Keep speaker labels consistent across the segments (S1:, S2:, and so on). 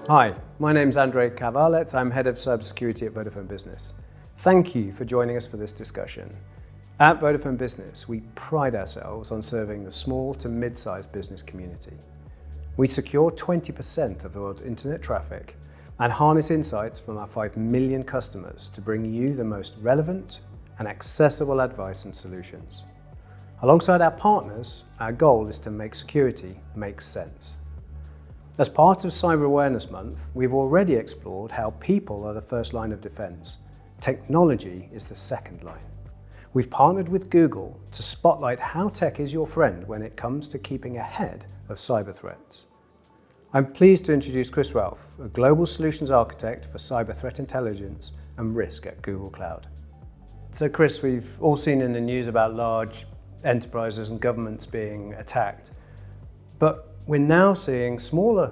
S1: Hi, my name's Andrzej Kawalec. I'm Head of Cybersecurity at Vodafone Business. Thank you for joining us for this discussion. At Vodafone Business, we pride ourselves on serving the small to mid-sized business community. We secure 20% of the world's internet traffic and harness insights from our 5 million customers to bring you the most relevant and accessible advice and solutions. Alongside our partners, our goal is to make security make sense. As part of Cyber Awareness Month, we've already explored how people are the first line of defense. Technology is the second line. We've partnered with Google to spotlight how tech is your friend when it comes to keeping ahead of cyber threats. I'm pleased to introduce Chris Ralph, a global solutions architect for cyber threat intelligence and risk at Google Cloud. So Chris, we've all seen in the news about large enterprises and governments being attacked, but we're now seeing smaller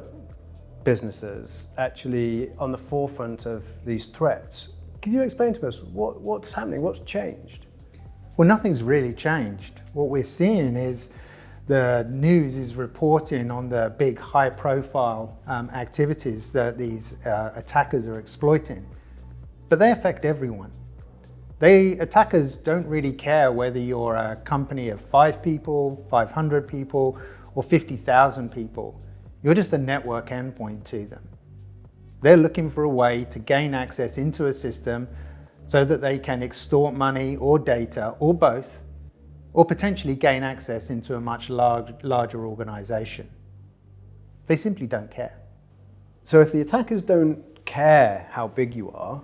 S1: businesses actually on the forefront of these threats. Can you explain to us what's happening, what's changed?
S2: Well, nothing's really changed. What we're seeing is the news is reporting on the big high-profile activities that these attackers are exploiting, but they affect everyone. Attackers don't really care whether you're a company of 5 people, 500 people, or 50,000 people. You're just a network endpoint to them. They're looking for a way to gain access into a system so that they can extort money or data, or both, or potentially gain access into a much larger organization. They simply don't care.
S1: So if the attackers don't care how big you are,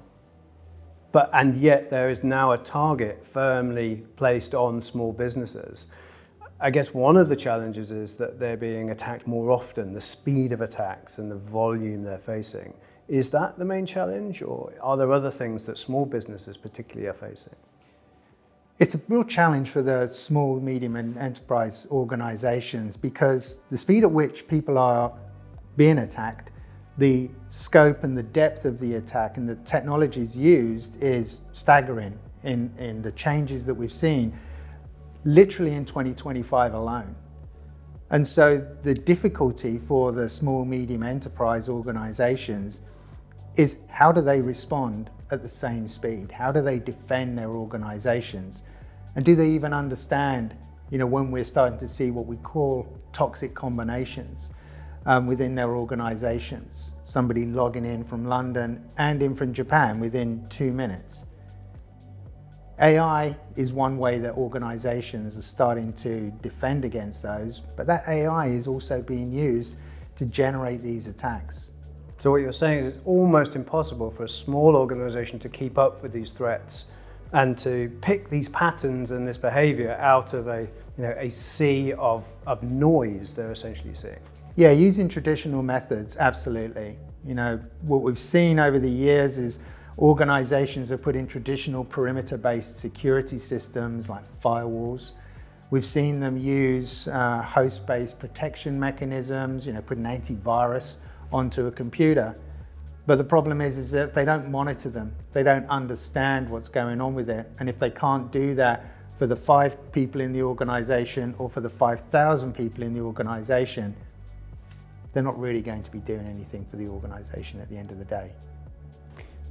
S1: and yet there is now a target firmly placed on small businesses, I guess one of the challenges is that they're being attacked more often, the speed of attacks and the volume they're facing. Is that the main challenge, or are there other things that small businesses particularly are facing?
S2: It's a real challenge for the small, medium and enterprise organizations because the speed at which people are being attacked, the scope and the depth of the attack and the technologies used is staggering in the changes that we've seen literally in 2025 alone. And so the difficulty for the small, medium enterprise organizations is how do they respond at the same speed? How do they defend their organizations? And do they even understand, when we're starting to see what we call toxic combinations within their organizations, somebody logging in from London and in from Japan within 2 minutes. AI is one way that organizations are starting to defend against those, but that AI is also being used to generate these attacks.
S1: So what you're saying is it's almost impossible for a small organization to keep up with these threats and to pick these patterns and this behavior out of a sea of noise they're essentially seeing.
S2: Yeah, using traditional methods, absolutely. What we've seen over the years is organizations have put in traditional perimeter-based security systems like firewalls. We've seen them use host-based protection mechanisms, put an antivirus onto a computer. But the problem is that if they don't monitor them, they don't understand what's going on with it. And if they can't do that for the 5 people in the organization or for the 5,000 people in the organization, they're not really going to be doing anything for the organization at the end of the day.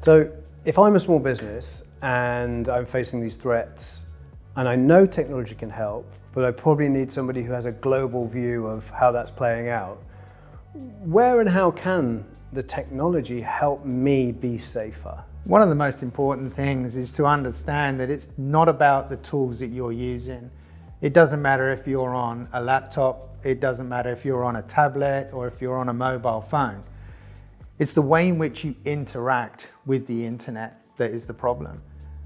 S1: So if I'm a small business and I'm facing these threats and I know technology can help, but I probably need somebody who has a global view of how that's playing out, where and how can the technology help me be safer?
S2: One of the most important things is to understand that it's not about the tools that you're using. It doesn't matter if you're on a laptop, it doesn't matter if you're on a tablet or if you're on a mobile phone. It's the way in which you interact with the internet that is the problem.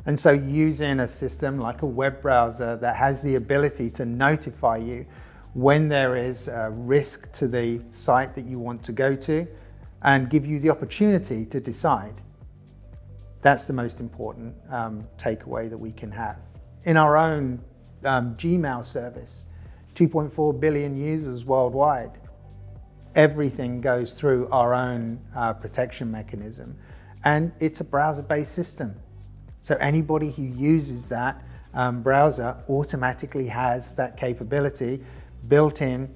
S2: And so using a system like a web browser that has the ability to notify you when there is a risk to the site that you want to go to and give you the opportunity to decide. That's the most important takeaway that we can have. In our own Gmail service, 2.4 billion users worldwide. Everything goes through our own protection mechanism, and it's a browser-based system. So anybody who uses that browser automatically has that capability built in.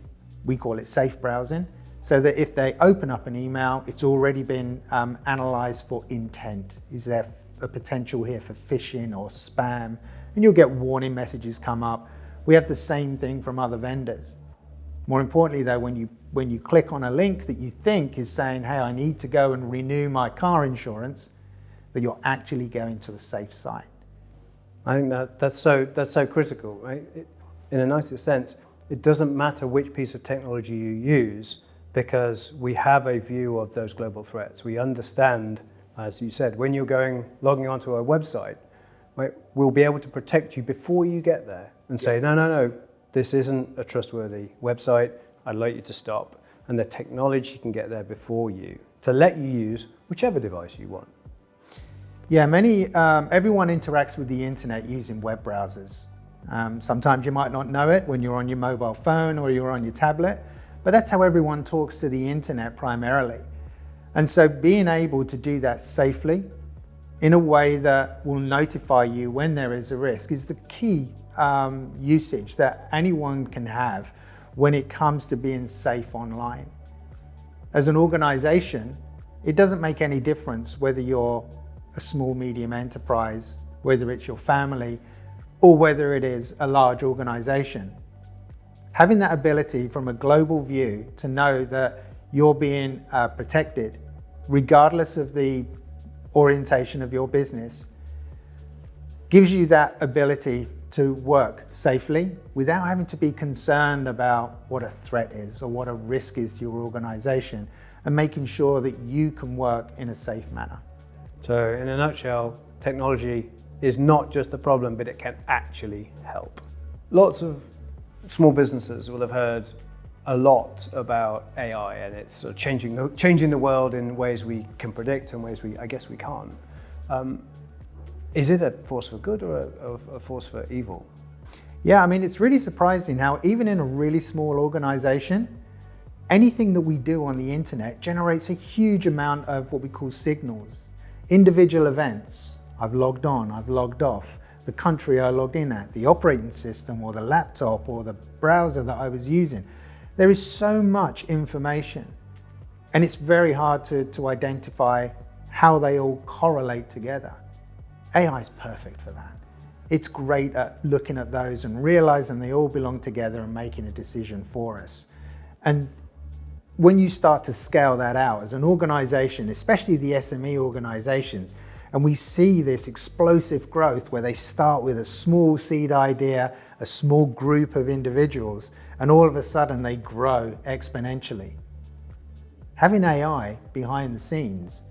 S2: We call it safe browsing. so that if they open up an email, it's already been analyzed for intent. Is there a potential here for phishing or spam? And you'll get warning messages come up. We have the same thing from other vendors. More importantly though, when you click on a link that you think is saying, hey, I need to go and renew my car insurance, that you're actually going to a safe site.
S1: I think that's so critical, right? In a nicer sense, it doesn't matter which piece of technology you use, because we have a view of those global threats. We understand, as you said, when you're logging onto a website, right, we'll be able to protect you before you get there and say, no, this isn't a trustworthy website, I'd like you to stop. And the technology can get there before you to let you use whichever device you want.
S2: Yeah, everyone interacts with the internet using web browsers. Sometimes you might not know it when you're on your mobile phone or you're on your tablet, but that's how everyone talks to the internet primarily. And so being able to do that safely in a way that will notify you when there is a risk is the key usage that anyone can have when it comes to being safe online. As an organization, it doesn't make any difference whether you're a small, medium enterprise, whether it's your family, or whether it is a large organization. Having that ability from a global view to know that you're being protected, regardless of the orientation of your business, gives you that ability to work safely without having to be concerned about what a threat is or what a risk is to your organization, and making sure that you can work in a safe manner.
S1: So in a nutshell, technology is not just a problem, but it can actually help. Lots of small businesses will have heard a lot about AI, and it's sort of changing the world in ways we can predict and ways I guess we can't. Is it a force for good or a force for evil?
S2: Yeah, I mean, it's really surprising how even in a really small organization, anything that we do on the internet generates a huge amount of what we call signals. Individual events, I've logged on, I've logged off, the country I logged in at, the operating system or the laptop or the browser that I was using. There is so much information, and it's very hard to identify how they all correlate together. AI is perfect for that. It's great at looking at those and realizing they all belong together and making a decision for us. And when you start to scale that out as an organization, especially the SME organizations, and we see this explosive growth where they start with a small seed idea, a small group of individuals, and all of a sudden they grow exponentially. Having AI behind the scenes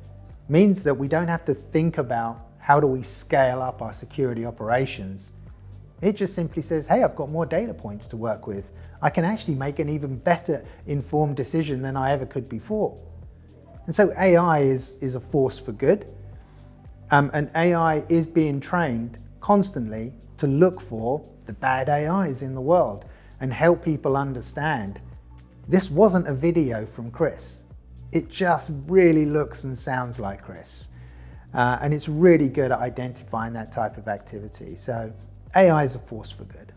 S2: means that we don't have to think about how do we scale up our security operations. It just simply says, hey, I've got more data points to work with. I can actually make an even better informed decision than I ever could before. And so AI is a force for good. And AI is being trained constantly to look for the bad AIs in the world and help people understand this wasn't a video from Chris. It just really looks and sounds like Chris. And it's really good at identifying that type of activity. So AI is a force for good.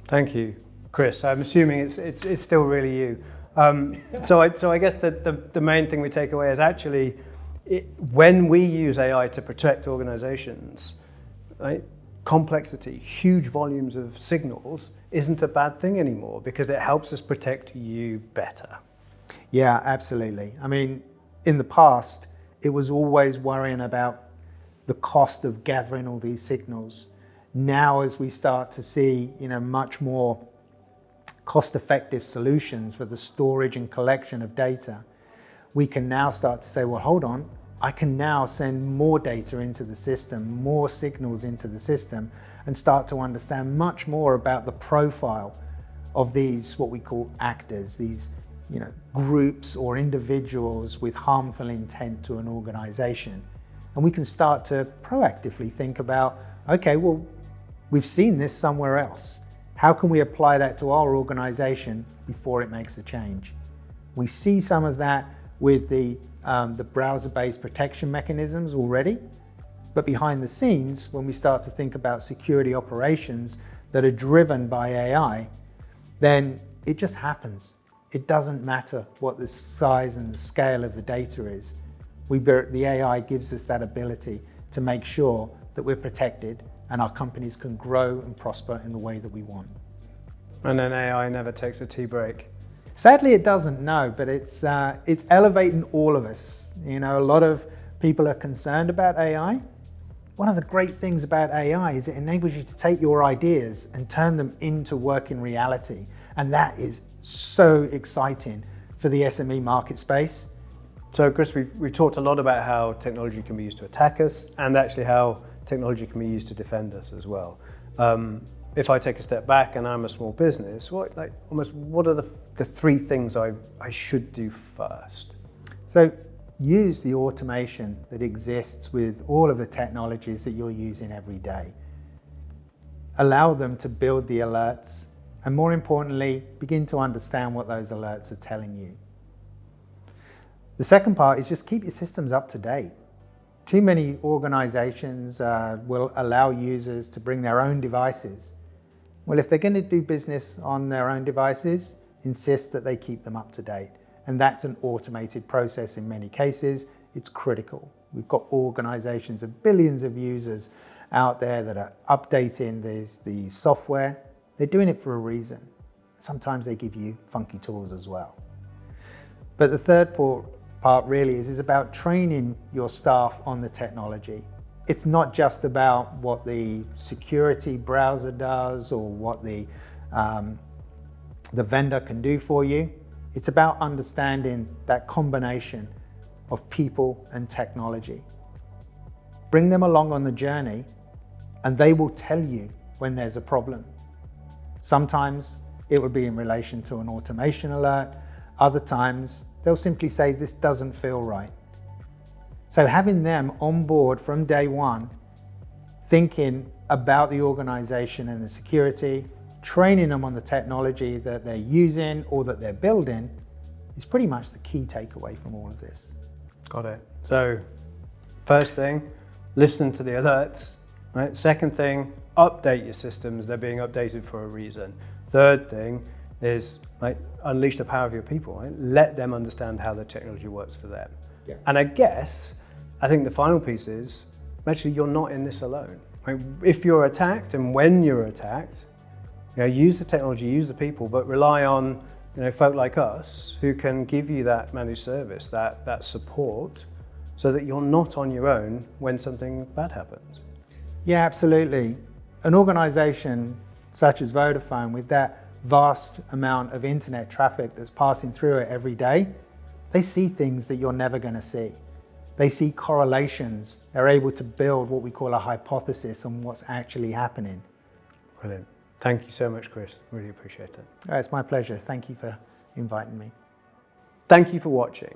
S1: Thank you, Chris. I'm assuming it's still really you. So I guess the main thing we take away is actually when we use AI to protect organizations, right, complexity, huge volumes of signals isn't a bad thing anymore because it helps us protect you better.
S2: Yeah, absolutely. I mean, in the past, it was always worrying about the cost of gathering all these signals. Now, as we start to see, much more cost-effective solutions for the storage and collection of data, we can now start to say, well, hold on, I can now send more data into the system, more signals into the system, and start to understand much more about the profile of these, what we call actors, these groups or individuals with harmful intent to an organization. And we can start to proactively think about, okay, well, we've seen this somewhere else. How can we apply that to our organization before it makes a change? We see some of that with the browser-based protection mechanisms already, but behind the scenes, when we start to think about security operations that are driven by AI, then it just happens. It doesn't matter what the size and the scale of the data is. The AI gives us that ability to make sure that we're protected and our companies can grow and prosper in the way that we want.
S1: And then AI never takes a tea break.
S2: Sadly, it doesn't, no, but it's elevating all of us. You know, a lot of people are concerned about AI. One of the great things about AI is it enables you to take your ideas and turn them into working reality. And that is so exciting for the SME market space.
S1: So Chris, we've talked a lot about how technology can be used to attack us and actually how technology can be used to defend us as well. If I take a step back and I'm a small business, what are the three things I should do first?
S2: So use the automation that exists with all of the technologies that you're using every day. Allow them to build the alerts, and more importantly, begin to understand what those alerts are telling you. The second part is just keep your systems up to date. Too many organizations will allow users to bring their own devices. Well, if they're going to do business on their own devices, insist that they keep them up to date. And that's an automated process in many cases. It's critical. We've got organizations of billions of users out there that are updating the software. They're doing it for a reason. Sometimes they give you funky tools as well. But the third part really is about training your staff on the technology. It's not just about what the security browser does or what the vendor can do for you. It's about understanding that combination of people and technology. Bring them along on the journey and they will tell you when there's a problem. Sometimes it will be in relation to an automation alert. Other times they'll simply say, this doesn't feel right. So having them on board from day one, thinking about the organization and the security, training them on the technology that they're using or that they're building is pretty much the key takeaway from all of this.
S1: Got it. So first thing, listen to the alerts. Right? Second thing, update your systems. They're being updated for a reason. Third thing is unleash the power of your people. Right? Let them understand how the technology works for them.
S2: Yeah.
S1: And I think the final piece is, actually, you're not in this alone. Right? If you're attacked and when you're attacked, use the technology, use the people, but rely on folk like us who can give you that managed service, that support, so that you're not on your own when something bad happens.
S2: Yeah, absolutely. An organization such as Vodafone, with that vast amount of internet traffic that's passing through it every day, they see things that you're never going to see. They see correlations. They're able to build what we call a hypothesis on what's actually happening.
S1: Brilliant. Thank you so much, Chris. Really appreciate it.
S2: It's my pleasure. Thank you for inviting me.
S1: Thank you for watching.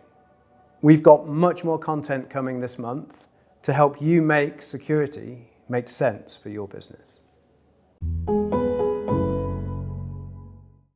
S1: We've got much more content coming this month to help you make security make sense for your business.